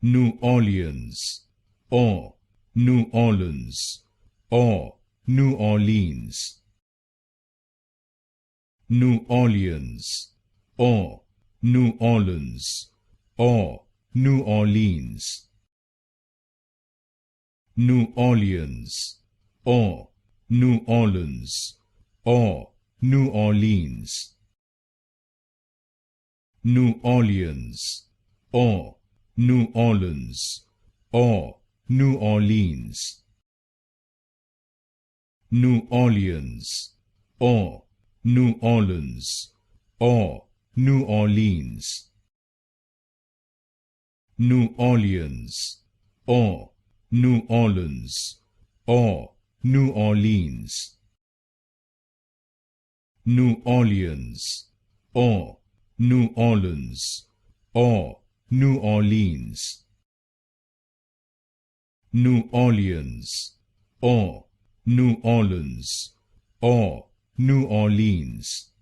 New Orleans, or New Orleans, or New Orleans. New Orleans, or New Orleans, or New Orleans. New Orleans, or New Orleans, or New Orleans. New Orleans, or New Orleans, or New Orleans. New Orleans, or New Orleans, or New Orleans. New Orleans, or New Orleans, or New Orleans. New Orleans, or New Orleans, or New Orleans. New Orleans, or New Orleans, or New Orleans.